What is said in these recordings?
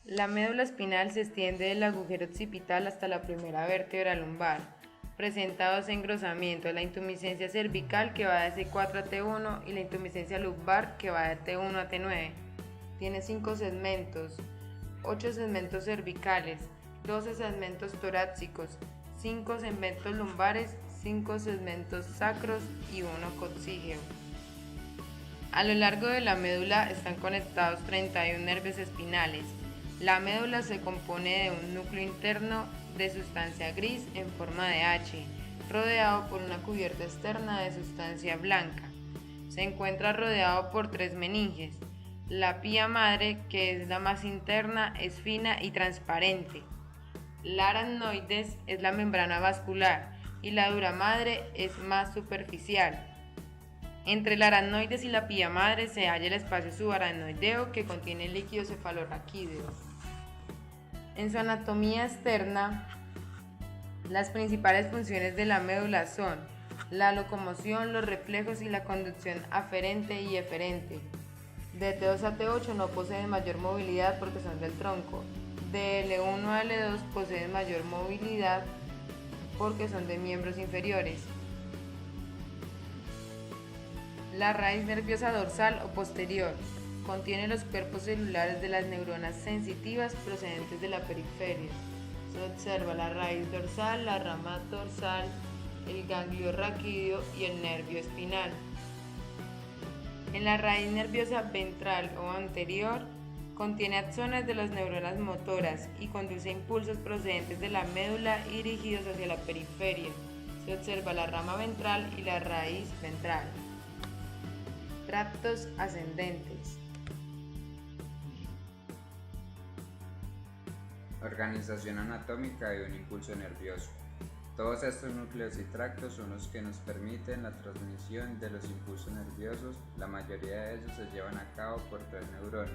La médula espinal se extiende del agujero occipital hasta la primera vértebra lumbar. Presenta dos engrosamientos, la intumiscencia cervical que va de C4 a T1 y la intumiscencia lumbar que va de T1 a T9. Tiene 5 segmentos, 8 segmentos cervicales, 12 segmentos torácicos, 5 segmentos lumbares, 5 segmentos sacros y 1 coxígeo. A lo largo de la médula están conectados 31 nervios espinales. La médula se compone de un núcleo interno de sustancia gris en forma de H, rodeado por una cubierta externa de sustancia blanca. Se encuentra rodeado por 3 meninges. La pía madre, que es la más interna, es fina y transparente. La aracnoides es la membrana vascular y la dura madre es más superficial. Entre la aracnoides y la pía madre se halla el espacio subaracnoideo que contiene líquido cefalorraquídeo. En su anatomía externa, las principales funciones de la médula son la locomoción, los reflejos y la conducción aferente y eferente. De T2 a T8 no poseen mayor movilidad porque son del tronco. De L1 a L2 poseen mayor movilidad porque son de miembros inferiores. La raíz nerviosa dorsal o posterior contiene los cuerpos celulares de las neuronas sensitivas procedentes de la periferia. Se observa la raíz dorsal, la rama dorsal, el ganglio raquídeo y el nervio espinal. En la raíz nerviosa ventral o anterior contiene axones de las neuronas motoras y conduce impulsos procedentes de la médula y dirigidos hacia la periferia. Se observa la rama ventral y la raíz ventral. Tractos ascendentes. Organización anatómica de un impulso nervioso. Todos estos núcleos y tractos son los que nos permiten la transmisión de los impulsos nerviosos. La mayoría de ellos se llevan a cabo por 3 neuronas.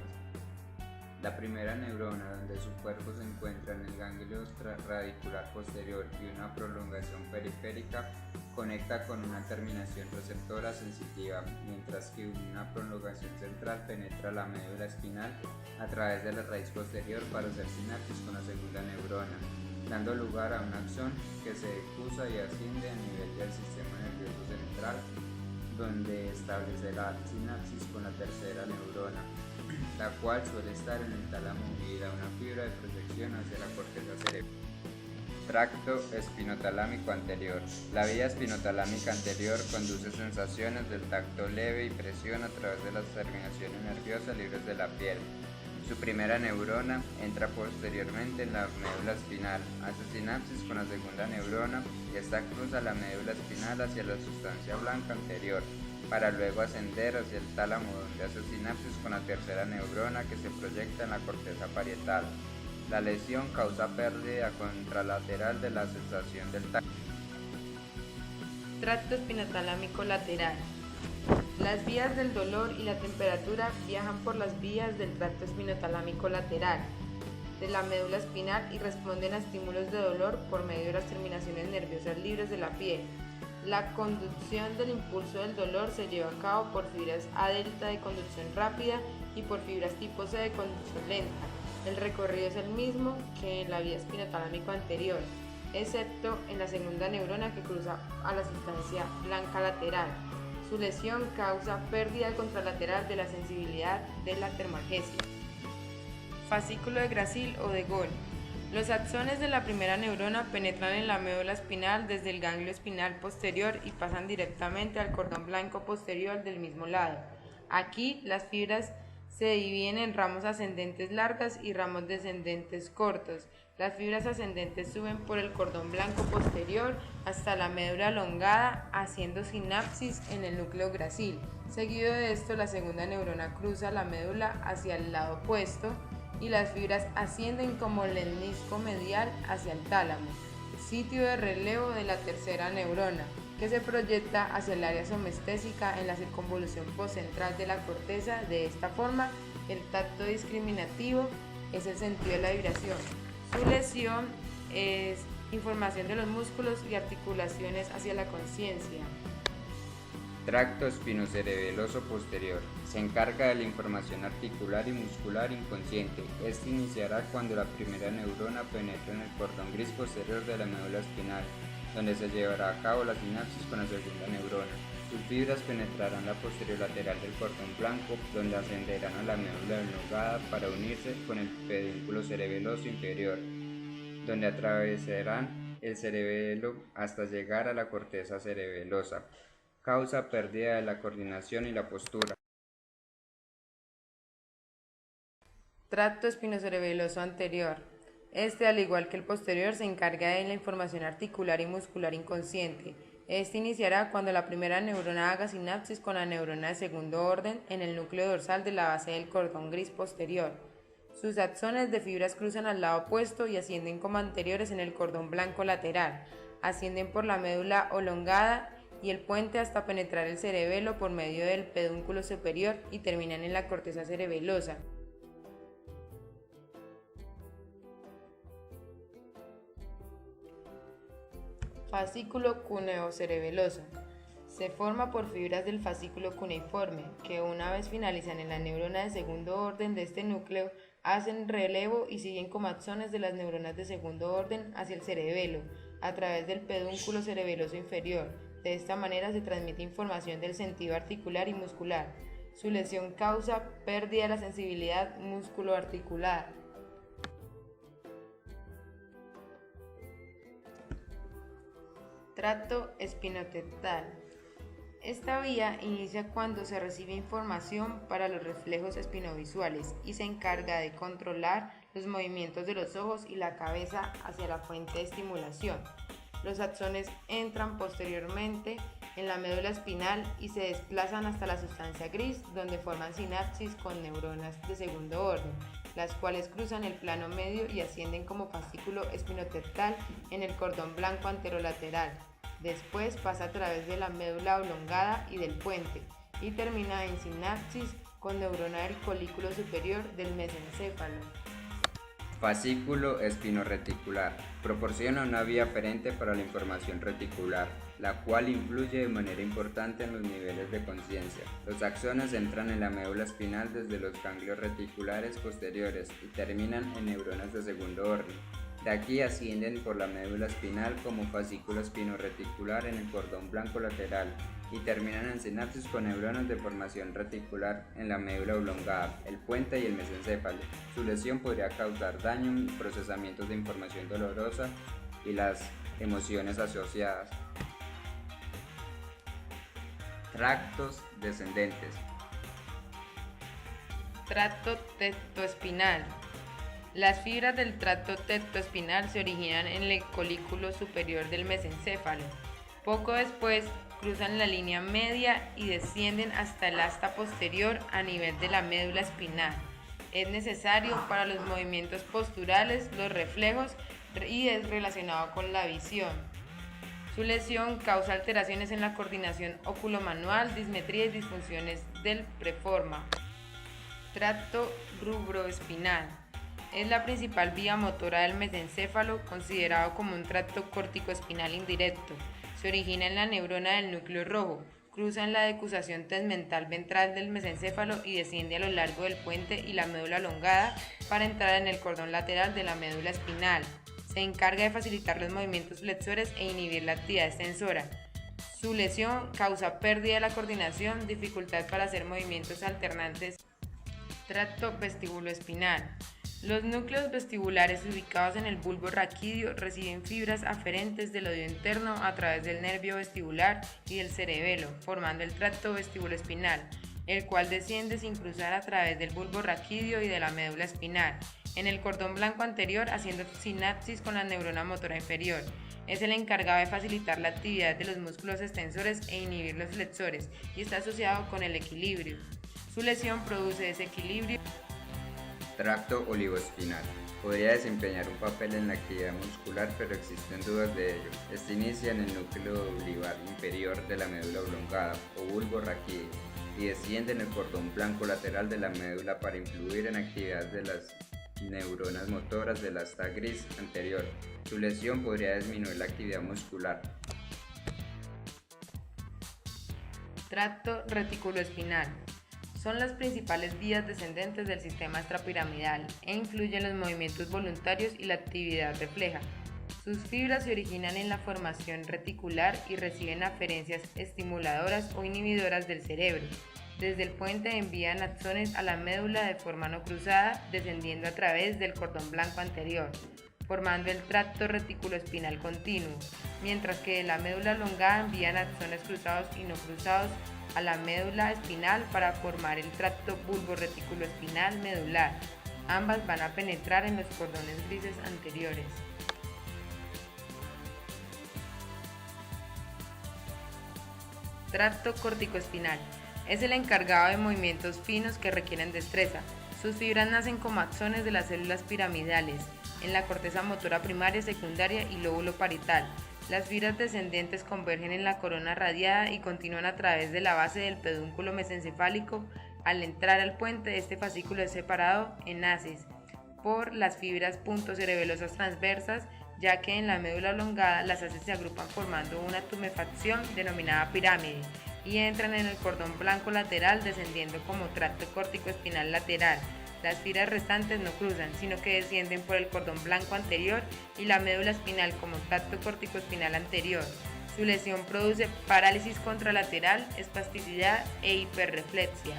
La primera neurona, donde su cuerpo se encuentra en el ganglio radicular posterior y una prolongación periférica, conecta con una terminación receptora sensitiva, mientras que una prolongación central penetra la médula espinal a través de la raíz posterior para hacer sinapsis con la segunda neurona, dando lugar a un axón que se cruza y asciende a nivel del sistema nervioso central, donde establecerá sinapsis con la tercera neurona, la cual suele estar en el tálamo unida a una fibra de proyección hacia la corteza cerebral. Tracto espinotalámico anterior. La vía espinotalámica anterior conduce sensaciones del tacto leve y presión a través de las terminaciones nerviosas libres de la piel. Su primera neurona entra posteriormente en la médula espinal, hace sinapsis con la segunda neurona y esta cruza la médula espinal hacia la sustancia blanca anterior, para luego ascender hacia el tálamo donde hace sinapsis con la tercera neurona que se proyecta en la corteza parietal. La lesión causa pérdida contralateral de la sensación del tacto. Tracto espinotalámico lateral. Las vías del dolor y la temperatura viajan por las vías del tracto espinotalámico lateral de la médula espinal y responden a estímulos de dolor por medio de las terminaciones nerviosas libres de la piel. La conducción del impulso del dolor se lleva a cabo por fibras A delta de conducción rápida y por fibras tipo C de conducción lenta. El recorrido es el mismo que en la vía espinotalámico anterior, excepto en la segunda neurona que cruza a la sustancia blanca lateral. Su lesión causa pérdida contralateral de la sensibilidad de la termalgesia. Fascículo de Gracil o de Gol. Los axones de la primera neurona penetran en la médula espinal desde el ganglio espinal posterior y pasan directamente al cordón blanco posterior del mismo lado. Aquí las fibras se dividen en ramos ascendentes largas y ramos descendentes cortos. Las fibras ascendentes suben por el cordón blanco posterior hasta la médula elongada, haciendo sinapsis en el núcleo gracil. Seguido de esto, la segunda neurona cruza la médula hacia el lado opuesto y las fibras ascienden como lemnisco medial hacia el tálamo, sitio de relevo de la tercera neurona, que se proyecta hacia el área somestésica en la circunvolución postcentral de la corteza. De esta forma, el tacto discriminativo es el sentido de la vibración. Su lesión es información de los músculos y articulaciones hacia la conciencia. Tracto espinocerebeloso posterior. Se encarga de la información articular y muscular inconsciente. Este iniciará cuando la primera neurona penetre en el cordón gris posterior de la médula espinal, donde se llevará a cabo la sinapsis con la segunda neurona. Sus fibras penetrarán la posterior lateral del cordón blanco, donde ascenderán a la médula oblongada para unirse con el pedúnculo cerebeloso inferior, donde atravesarán el cerebelo hasta llegar a la corteza cerebelosa. Causa pérdida de la coordinación y la postura. Tracto espinocerebeloso anterior. Este, al igual que el posterior, se encarga de la información articular y muscular inconsciente. Este iniciará cuando la primera neurona haga sinapsis con la neurona de segundo orden en el núcleo dorsal de la base del cordón gris posterior. Sus axones de fibras cruzan al lado opuesto y ascienden como anteriores en el cordón blanco lateral. Ascienden por la médula oblongada y el puente hasta penetrar el cerebelo por medio del pedúnculo superior y terminan en la corteza cerebelosa. Fascículo cuneo-cerebeloso. Se forma por fibras del fascículo cuneiforme, que una vez finalizan en la neurona de segundo orden de este núcleo, hacen relevo y siguen como axones de las neuronas de segundo orden hacia el cerebelo, a través del pedúnculo cerebeloso inferior. De esta manera se transmite información del sentido articular y muscular. Su lesión causa pérdida de la sensibilidad músculo-articular. Tracto espinotemporal. Esta vía inicia cuando se recibe información para los reflejos espinovisuales y se encarga de controlar los movimientos de los ojos y la cabeza hacia la fuente de estimulación. Los axones entran posteriormente en la médula espinal y se desplazan hasta la sustancia gris, donde forman sinapsis con neuronas de segundo orden, las cuales cruzan el plano medio y ascienden como fascículo espinotemporal en el cordón blanco anterolateral. Después pasa a través de la médula oblongada y del puente y termina en sinapsis con neurona del colículo superior del mesencéfalo. Fascículo espinoreticular. Proporciona una vía aferente para la información reticular, la cual influye de manera importante en los niveles de conciencia. Los axones entran en la médula espinal desde los ganglios reticulares posteriores y terminan en neuronas de segundo orden. De aquí ascienden por la médula espinal como fascículo espinoreticular en el cordón blanco lateral y terminan en sinapsis con neuronas de formación reticular en la médula oblongada, el puente y el mesencéfalo. Su lesión podría causar daño en procesamientos de información dolorosa y las emociones asociadas. Tractos descendentes. Tracto tectoespinal. Las fibras del tracto tectoespinal se originan en el colículo superior del mesencéfalo. Poco después cruzan la línea media y descienden hasta el asta posterior a nivel de la médula espinal. Es necesario para los movimientos posturales, los reflejos y es relacionado con la visión. Su lesión causa alteraciones en la coordinación óculo-manual, dismetría y disfunciones del preforma. Tracto rubroespinal. Es la principal vía motora del mesencéfalo, considerado como un tracto córtico-espinal indirecto. Se origina en la neurona del núcleo rojo, cruza en la decusación tegmental ventral del mesencéfalo y desciende a lo largo del puente y la médula elongada para entrar en el cordón lateral de la médula espinal. Se encarga de facilitar los movimientos flexores e inhibir la actividad extensora. Su lesión causa pérdida de la coordinación, dificultad para hacer movimientos alternantes. Tracto vestibuloespinal. Los núcleos vestibulares ubicados en el bulbo raquídeo reciben fibras aferentes del oído interno a través del nervio vestibular y del cerebelo, formando el tracto vestibuloespinal, el cual desciende sin cruzar a través del bulbo raquídeo y de la médula espinal, en el cordón blanco anterior haciendo sinapsis con la neurona motora inferior. Es el encargado de facilitar la actividad de los músculos extensores e inhibir los flexores y está asociado con el equilibrio. Su lesión produce desequilibrio. Tracto olivoespinal. Podría desempeñar un papel en la actividad muscular, pero existen dudas de ello. Este inicia en el núcleo olivar inferior de la médula oblongada o bulbo raquídeo y desciende en el cordón blanco lateral de la médula para influir en actividades de las neuronas motoras del asta gris anterior. Su lesión podría disminuir la actividad muscular. Tracto reticuloespinal. Son las principales vías descendentes del sistema extrapiramidal e influyen en los movimientos voluntarios y la actividad refleja. Sus fibras se originan en la formación reticular y reciben aferencias estimuladoras o inhibidoras del cerebro. Desde el puente envían axones a la médula de forma no cruzada, descendiendo a través del cordón blanco anterior, formando el tracto reticuloespinal continuo, mientras que de la médula elongada envían axones cruzados y no cruzados a la médula espinal para formar el tracto bulborreticuloespinal medular. Ambas van a penetrar en los cordones grises anteriores. Tracto corticoespinal. Es el encargado de movimientos finos que requieren destreza. Sus fibras nacen como axones de las células piramidales, en la corteza motora primaria, secundaria y lóbulo parietal. Las fibras descendentes convergen en la corona radiada y continúan a través de la base del pedúnculo mesencefálico. Al entrar al puente, este fascículo es separado en haces por las fibras puntocerebelosas transversas, ya que en la médula elongada las haces se agrupan formando una tumefacción denominada pirámide y entran en el cordón blanco lateral descendiendo como tracto corticoespinal lateral. Las fibras restantes no cruzan, sino que descienden por el cordón blanco anterior y la médula espinal como tracto corticoespinal anterior. Su lesión produce parálisis contralateral, espasticidad e hiperreflexia.